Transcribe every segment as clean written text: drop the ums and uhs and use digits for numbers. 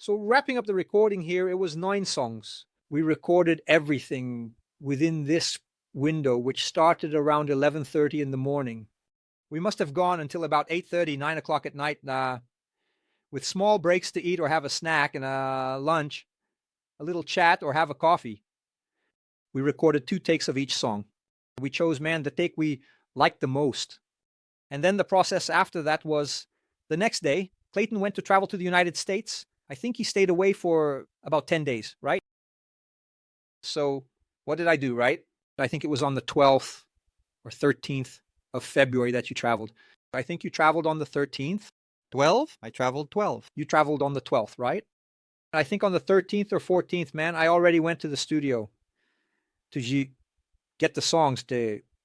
So wrapping up the recording here, it was 9 songs. We recorded everything within this window, which started around 11:30 in the morning. We must have gone until about 8:30, 9 o'clock at night, with small breaks to eat or have a snack and a lunch, a little chat or have a coffee. We recorded 2 takes of each song. We chose, man, the take we liked the most. And then the process after that was the next day, Kleyton went to travel to the United States. I think he stayed away for about 10 days, right? So what did I do, right? I think it was on the 12th or 13th of February that you traveled. I think you traveled on the 13th. 12? I traveled 12. You traveled on the 12th, right? I think on the 13th or 14th, man, I already went to the studio to get the songs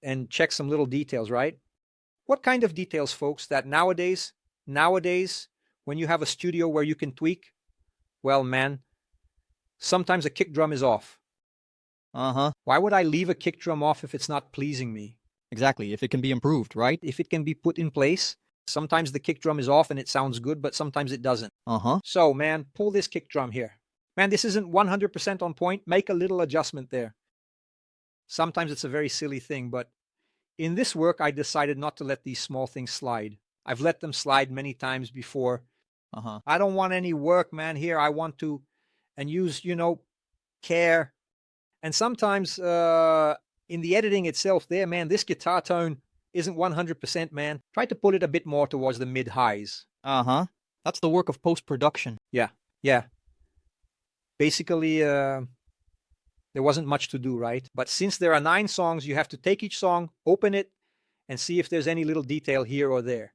and check some little details, right? What kind of details, folks, that nowadays, when you have a studio where you can tweak, well, man, sometimes a kick drum is off. Why would I leave a kick drum off if it's not pleasing me? Exactly, if it can be improved, right? If it can be put in place. Sometimes the kick drum is off and it sounds good, but sometimes it doesn't. So, man, pull this kick drum here. Man, this isn't 100% on point. Make a little adjustment there. Sometimes it's a very silly thing, but in this work, I decided not to let these small things slide. I've let them slide many times before. I don't want any work, man, here. I want to and use, care. And sometimes in the editing itself there, man, this guitar tone isn't 100%, man. Try to put it a bit more towards the mid-highs. That's the work of post-production. Yeah. Basically, there wasn't much to do, right? But since there are 9 songs, you have to take each song, open it, and see if there's any little detail here or there.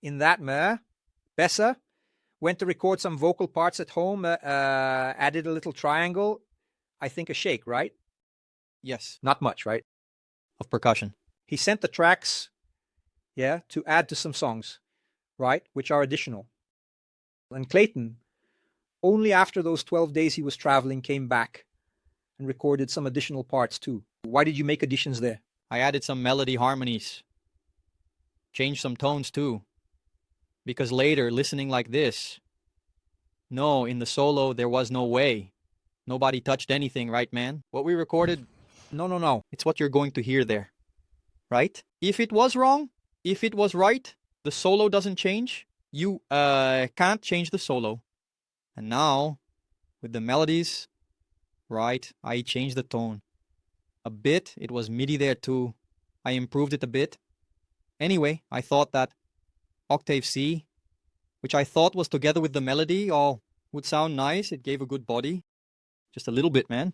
In that, Bessa went to record some vocal parts at home, added a little triangle, I think a shake, right? Yes. Not much, right? Of percussion. He sent the tracks, to add to some songs, right? Which are additional. And Kleyton, only after those 12 days he was traveling, came back and recorded some additional parts too. Why did you make additions there? I added some melody harmonies. Changed some tones too. Because later, listening like this, no, in the solo, there was no way. Nobody touched anything, right, man? What we recorded, No. it's what you're going to hear there. Right? If it was wrong, if it was right, the solo doesn't change. You can't change the solo. And now, with the melodies, right, I changed the tone. A bit, it was MIDI there too. I improved it a bit. Anyway, I thought that octave C, which I thought was together with the melody, would sound nice. It gave a good body. Just a little bit, man.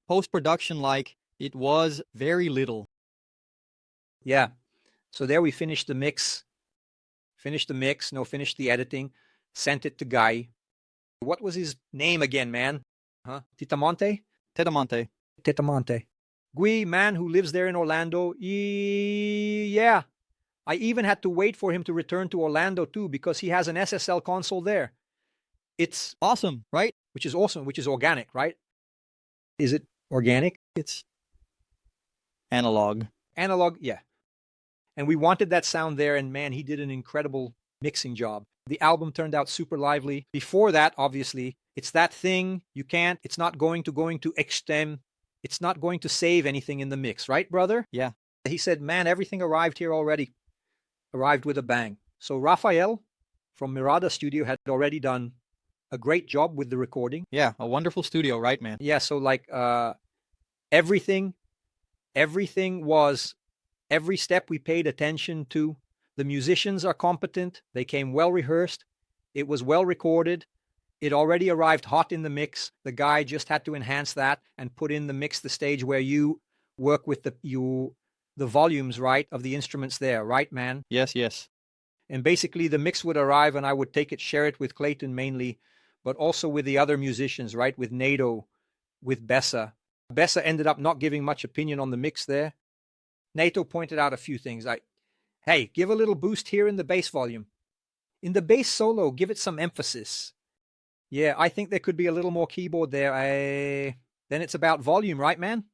Post-production, it was very little. Yeah. So there we finished the mix. Finished the editing. Sent it to Guy. What was his name again, man? Titamonte? Tetamonte. Guy, man, who lives there in Orlando. Yeah. I even had to wait for him to return to Orlando too, because he has an SSL console there. It's awesome, right? Which is awesome, which is organic, right? Is it organic? It's analog. Analog, yeah. And we wanted that sound there, and man, he did an incredible mixing job. The album turned out super lively. Before that, obviously, it's that thing it's not going to extend, it's not going to save anything in the mix, right, brother? Yeah. He said, man, everything arrived here already. Arrived with a bang. So Raphael from Mirada Studio had already done a great job with the recording. Yeah, a wonderful studio, right, man? Yeah, so everything was, every step we paid attention to. The musicians are competent. They came well rehearsed. It was well recorded. It already arrived hot in the mix. The guy just had to enhance that and put in the mix, the stage where you work with the volumes, right, of the instruments there, right, man? Yes. And basically the mix would arrive and I would take it, share it with Kleyton mainly, but also with the other musicians, right, with Nato, with Bessa. Bessa ended up not giving much opinion on the mix there. Nato pointed out a few things like, hey, give a little boost here in the bass volume. In the bass solo, give it some emphasis. Yeah, I think there could be a little more keyboard there. Then it's about volume, right, man?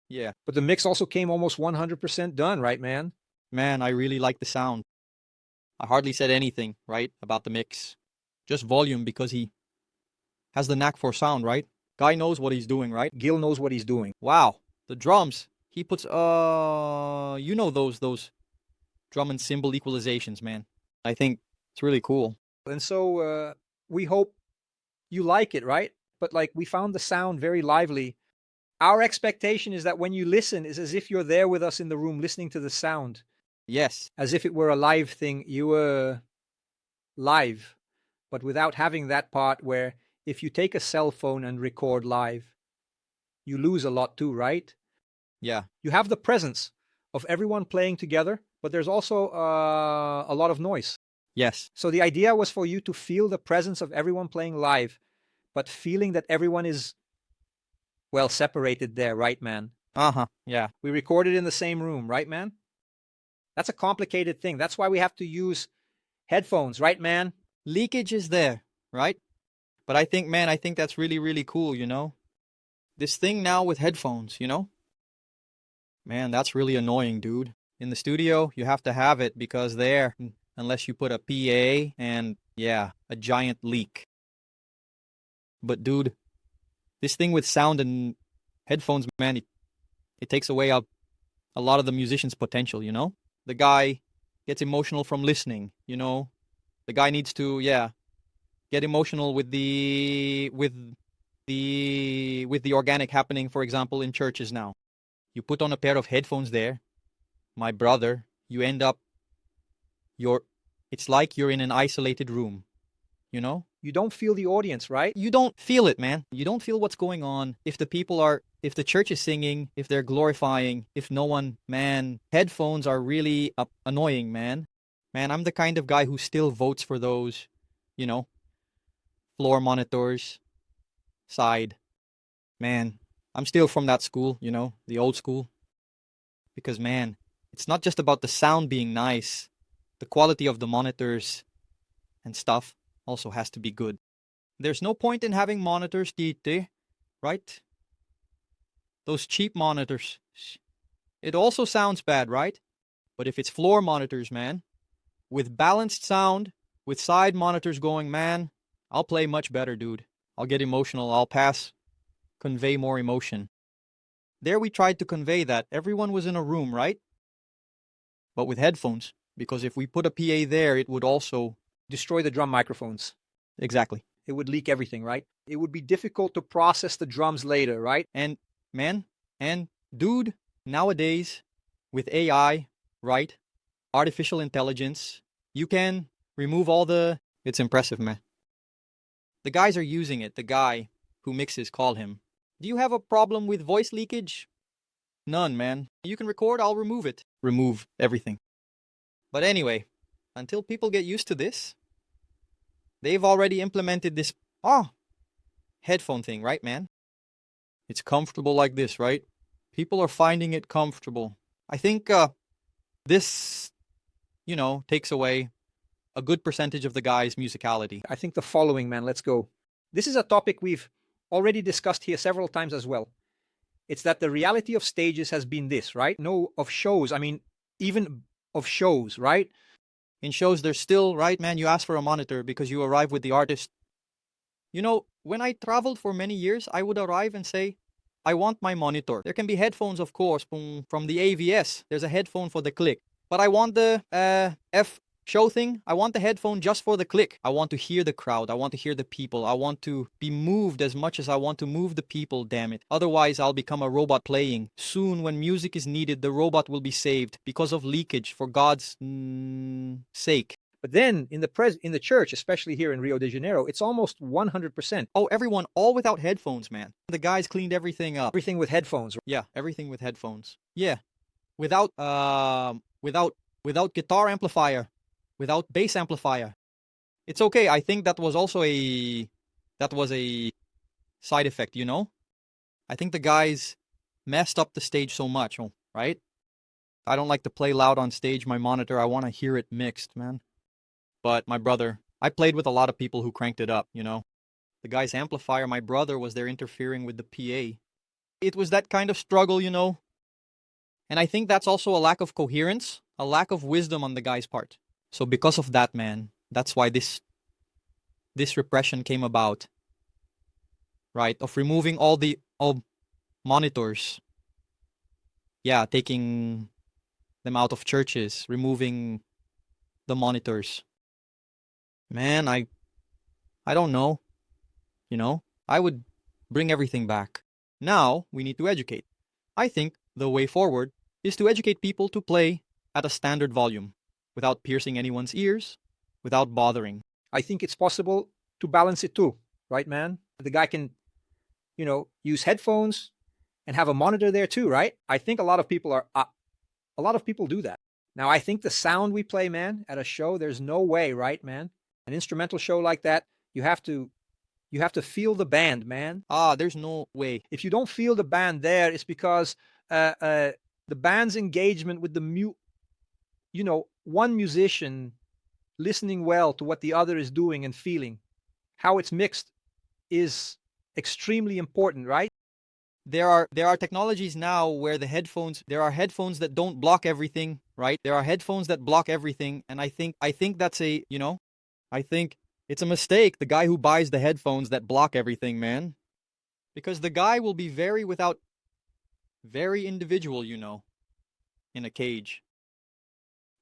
Yeah. But the mix also came almost 100% done, right, man? Man, I really like the sound. I hardly said anything, right, about the mix. Just volume, because he has the knack for sound, right? Guy knows what he's doing, right? Gil knows what he's doing. Wow. The drums. He puts you know those drum and cymbal equalizations, man. I think it's really cool. And so we hope you like it, right? But like we found the sound very lively. Our expectation is that when you listen, is as if you're there with us in the room listening to the sound. Yes. As if it were a live thing. You were live, but without having that part where if you take a cell phone and record live, you lose a lot too, right? Yeah. You have the presence of everyone playing together, but there's also a lot of noise. Yes. So the idea was for you to feel the presence of everyone playing live, but feeling that everyone is, well, separated there, right, man? Uh-huh. Yeah. We recorded in the same room, right, man? That's a complicated thing. That's why we have to use headphones, right, man? Leakage is there, right? But I think, man, I think that's really, really cool, you know? This thing now with headphones, you know? Man, that's really annoying, dude. In the studio, you have to have it because there, unless you put a PA and, yeah, a giant leak. But, dude, this thing with sound and headphones, man, it takes away a lot of the musician's potential, you know? The guy gets emotional from listening, you know? The guy needs to, yeah, get emotional with the organic happening, for example, in churches now. You put on a pair of headphones there, my brother, you end up, it's like you're in an isolated room, you know? You don't feel the audience, right? You don't feel it, man. You don't feel what's going on. If the church is singing, if they're glorifying, if no one, man, headphones are really annoying, man. Man, I'm the kind of guy who still votes for those, you know, floor monitors side. Man, I'm still from that school, you know, the old school. Because, man, it's not just about the sound being nice. The quality of the monitors and stuff also has to be good. There's no point in having monitors, dito, right? Those cheap monitors. It also sounds bad, right? But if it's floor monitors, man, with balanced sound, with side monitors going, man, I'll play much better, dude. I'll get emotional. I'll convey more emotion. There we tried to convey that. Everyone was in a room, right? But with headphones. Because if we put a PA there, it would also destroy the drum microphones. Exactly. It would leak everything, right? It would be difficult to process the drums later, right? And, man, dude, nowadays, with AI, right? Artificial intelligence, you can remove it's impressive, man. The guys are using it. The guy who mixes, call him. Do you have a problem with voice leakage? None, man. You can record, I'll remove it. Remove everything. But anyway, until people get used to this, they've already implemented this headphone thing, right, man? It's comfortable like this, right? People are finding it comfortable. I think this, you know, takes away a good percentage of the guy's musicality. I think the following, man, let's go. This is a topic we've already discussed here several times as well. It's that the reality of stages has been this, right? No, of shows. I mean, even of shows, right? In shows, there's still, right, man, you ask for a monitor because you arrive with the artist. You know, when I traveled for many years, I would arrive and say, I want my monitor. There can be headphones, of course, from the AVS. There's a headphone for the click. But I want the F show thing. I want the headphone just for the click. I want to hear the crowd. I want to hear the people. I want to be moved as much as I want to move the people, damn it. Otherwise, I'll become a robot playing. Soon, when music is needed, the robot will be saved because of leakage, for God's sake. But then in the church, especially here in Rio de Janeiro, it's almost 100%. Oh, everyone, all without headphones, man. The guys cleaned everything up. Everything with headphones. Yeah, everything with headphones. Yeah. Without guitar amplifier. Without bass amplifier. It's okay. I think that was a side effect, you know? I think the guys messed up the stage so much, right? I don't like to play loud on stage, my monitor. I want to hear it mixed, man. But my brother, I played with a lot of people who cranked it up, you know? The guy's amplifier, my brother was there interfering with the PA. It was that kind of struggle, you know? And I think that's also a lack of coherence, a lack of wisdom on the guy's part. So because of that, man, that's why this repression came about. right? Of removing all monitors. Yeah, taking them out of churches, removing the monitors. Man, I don't know, you know? I would bring everything back. Now, we need to educate. I think the way forward is to educate people to play at a standard volume without piercing anyone's ears, without bothering. I think it's possible to balance it too, right, man? The guy can, use headphones and have a monitor there too, right? I think a lot of people do that. Now, I think the sound we play, man, at a show, there's no way, right, man? An instrumental show like that, you have to feel the band, man. There's no way. If you don't feel the band there, it's because the band's engagement with one musician listening well to what the other is doing and feeling, how it's mixed, is extremely important, right? There are technologies now where there are headphones that don't block everything, right? There are headphones that block everything, and I think that's I think it's a mistake, the guy who buys the headphones that block everything, man. Because the guy will be very individual, in a cage.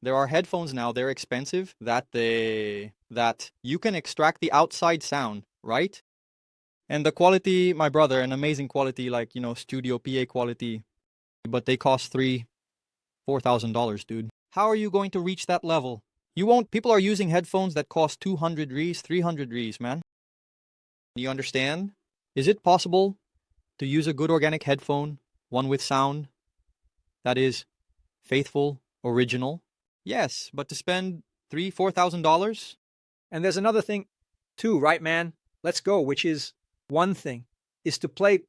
There are headphones now, they're expensive, that you can extract the outside sound, right? And the quality, my brother, an amazing quality, like, studio PA quality, but they cost $4,000, dude. How are you going to reach that level? People are using headphones that cost 200 Rs, 300 Rs, man. You understand? Is it possible to use a good organic headphone, one with sound that is faithful, original? Yes, but to spend $3,000-$4,000? And there's another thing too, right, man? Let's go, which is one thing, is to play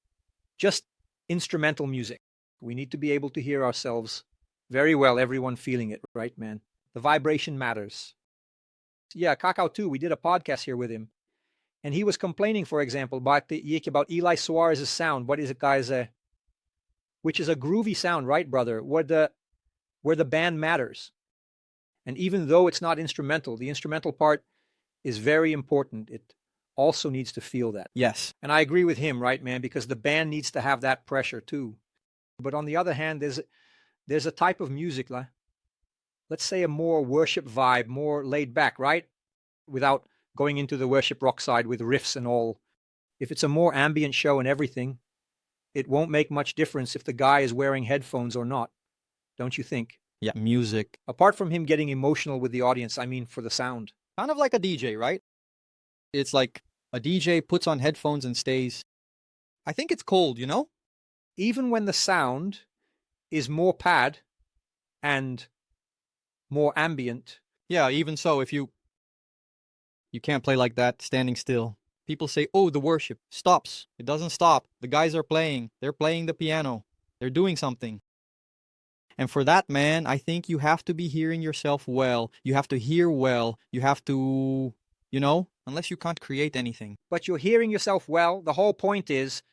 just instrumental music. We need to be able to hear ourselves very well, everyone feeling it, right, man? The vibration matters. Yeah, Kakao too, we did a podcast here with him. And he was complaining, for example, about Eli Suarez's sound. What is it, guys? Which is a groovy sound, right, brother? Where the band matters. And even though it's not instrumental, the instrumental part is very important. It also needs to feel that. Yes. And I agree with him, right, man? Because the band needs to have that pressure too. But on the other hand, there's a type of music, let's say a more worship vibe, more laid back, right? Without going into the worship rock side with riffs and all. If it's a more ambient show and everything, it won't make much difference if the guy is wearing headphones or not. Don't you think? Yeah, music. Apart from him getting emotional with the audience, I mean for the sound. Kind of like a DJ, right? It's like a DJ puts on headphones and stays. I think it's cold, Even when the sound is more pad and more ambient. Yeah, even so, if you can't play like that standing still. People say, oh, the worship stops. It doesn't stop. The guys are playing. They're playing the piano. They're doing something. And for that, man, I think you have to be hearing yourself well. You have to hear well. You have to, unless you can't create anything. But you're hearing yourself well. The whole point is,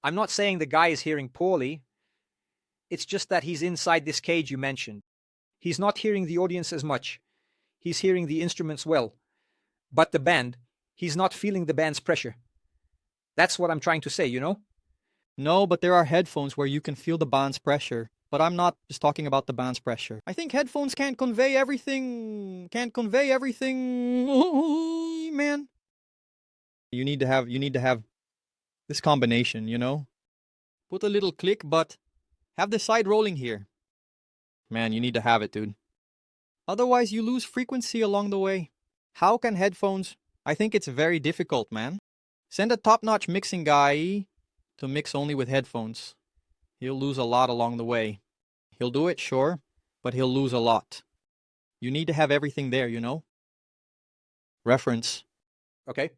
I'm not saying the guy is hearing poorly. It's just that he's inside this cage you mentioned. He's not hearing the audience as much. He's hearing the instruments well. But the band, he's not feeling the band's pressure. That's what I'm trying to say, No, but there are headphones where you can feel the band's pressure. But I'm not just talking about the band's pressure. I think headphones can't convey everything. Man. You need to have this combination, Put a little click, but have the side rolling here. Man, you need to have it, dude. Otherwise, you lose frequency along the way. How can headphones? I think it's very difficult, man. Send a top-notch mixing guy to mix only with headphones. He'll lose a lot along the way. He'll do it, sure, but he'll lose a lot. You need to have everything there, Reference. Okay.